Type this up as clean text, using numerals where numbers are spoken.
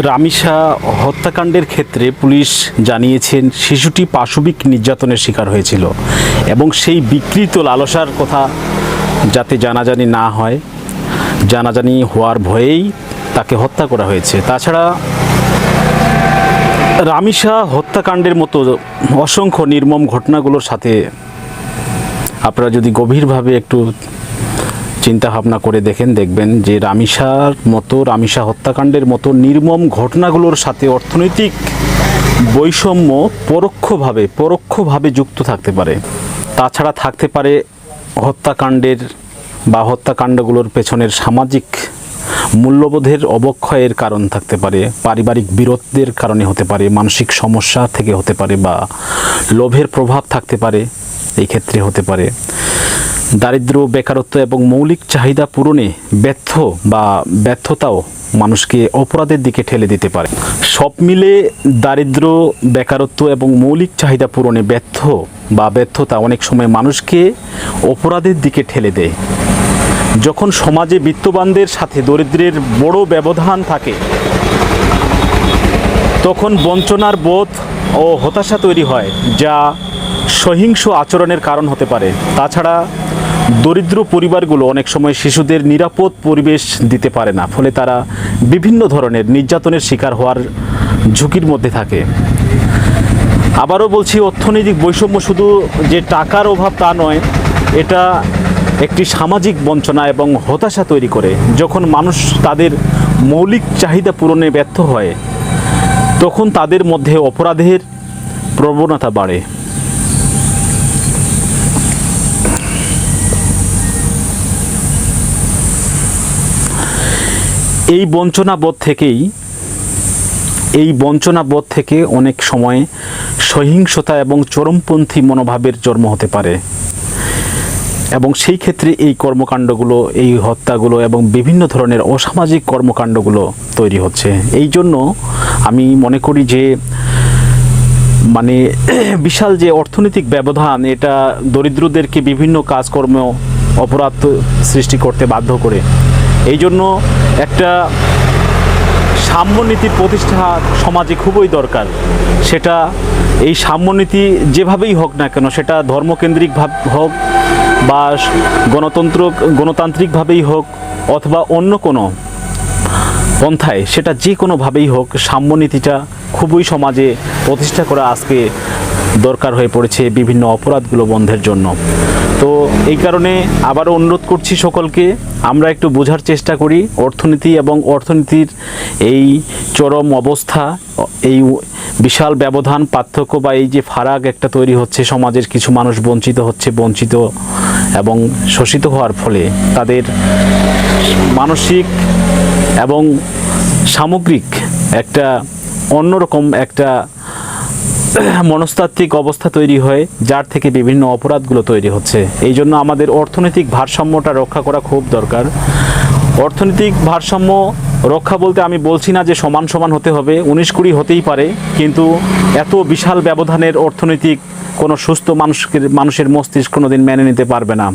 রামিসা হত্যাকাণ্ডের ক্ষেত্রে পুলিশ জানিয়েছেন শিশুটি পাশবিক নির্যাতনের শিকার হয়েছিল এবং সেই বিকৃত লালসার কথা যাতে জানাজানি না হয়, জানাজানি হওয়ার ভয়েই তাকে হত্যা করা হয়েছে। তাছাড়া রামিসা হত্যাকাণ্ডের মতো অসংখ্য নির্মম ঘটনাগুলোর সাথে আপনারা যদি গভীরভাবে একটু চিন্তা ভাবনা করে দেখবেন যে রামিসা হত্যাকাণ্ডের মতো নির্মম ঘটনাগুলোর সাথে অর্থনৈতিক বৈষম্য পরোক্ষভাবে যুক্ত থাকতে পারে। তাছাড়া থাকতে পারে হত্যাকাণ্ডের বা হত্যাকাণ্ডগুলোর পেছনের সামাজিক মূল্যবোধের অবক্ষয়ের কারণ থাকতে পারে, পারিবারিক বিরোধের কারণে হতে পারে, মানসিক সমস্যা থেকে হতে পারে, বা লোভের প্রভাব থাকতে পারে। এই ক্ষেত্রে হতে পারে দারিদ্র্য, বেকারত্ব এবং মৌলিক চাহিদা পূরণে ব্যর্থতাও মানুষকে অপরাধের দিকে ঠেলে দিতে পারে। সব মিলে দারিদ্র্য, বেকারত্ব এবং মৌলিক চাহিদা পূরণে ব্যর্থতা অনেক সময় মানুষকে অপরাধের দিকে ঠেলে দেয়। যখন সমাজে বিত্তবানদের সাথে দরিদ্রের বড় ব্যবধান থাকে, তখন বঞ্চনার বোধ ও হতাশা তৈরি হয়, যা সহিংস আচরণের কারণ হতে পারে। তাছাড়া দরিদ্র পরিবারগুলো অনেক সময় শিশুদের নিরাপদ পরিবেশ দিতে পারে না, ফলে তারা বিভিন্ন ধরনের নির্যাতনের শিকার হওয়ার ঝুঁকির মধ্যে থাকে। আবারও বলছি, অর্থনৈতিক বৈষম্য শুধু যে টাকার অভাব তা নয়, এটা একটি সামাজিক বঞ্চনা এবং হতাশা তৈরি করে। যখন মানুষ তাদের মৌলিক চাহিদা পূরণে ব্যর্থ হয়, তখন তাদের মধ্যে অপরাধের প্রবণতা বাড়ে। এই বঞ্চনাবোধ থেকে অনেক সময় সহিংসতা এবং চরমপন্থী মনোভাবের জন্ম হতে পারে, এবং সেই ক্ষেত্রে এই কর্মকাণ্ডগুলো, এই হত্যাগুলো এবং বিভিন্ন ধরনের অসামাজিক কর্মকাণ্ডগুলো তৈরি হচ্ছে। এই জন্য আমি মনে করি যে বিশাল যে অর্থনৈতিক ব্যবধান, এটা দরিদ্রদেরকে বিভিন্ন কাজকর্ম, অপরাধ সৃষ্টি করতে বাধ্য করে। এই জন্য একটা সাম্যনীতির প্রতিষ্ঠা সমাজে খুবই দরকার। সেটা এই সাম্যনীতি যেভাবেই হোক না কেন, সেটা ধর্মকেন্দ্রিক হোক বা গণতান্ত্রিকভাবেই হোক অথবা অন্য কোনো পন্থায়, সেটা যে কোনোভাবেই হোক, সাম্যনীতিটা খুবই সমাজে প্রতিষ্ঠা করা আজকে দরকার হয়ে পড়েছে বিভিন্ন অপরাধগুলো বন্ধের জন্য। তো এই কারণে আবারও অনুরোধ করছি সকলকে, আমরা একটু বোঝার চেষ্টা করি অর্থনীতি এবং অর্থনীতির এই চরম অবস্থা, এই বিশাল ব্যবধান, পার্থক্য বা এই যে ফারাক একটা তৈরি হচ্ছে, সমাজের কিছু মানুষ বঞ্চিত এবং শোষিত হওয়ার ফলে তাদের মানসিক এবং সামগ্রিক একটা অন্যরকম একটা মনস্তাত্ত্বিক অবস্থা তৈরি হয়, যার থেকে বিভিন্ন অপরাধগুলো তৈরি হচ্ছে। এই জন্য আমাদের অর্থনৈতিক ভারসাম্যটা রক্ষা করা খুব দরকার। অর্থনৈতিক ভারসাম্য রক্ষা বলতে আমি বলছি না যে সমান সমান হতে হবে, 19-20 হতেই পারে, কিন্তু এত বিশাল ব্যবধানের অর্থনৈতিক কোনো সুস্থ মানুষের মস্তিষ্ক কোনোদিন মেনে নিতে পারবে না।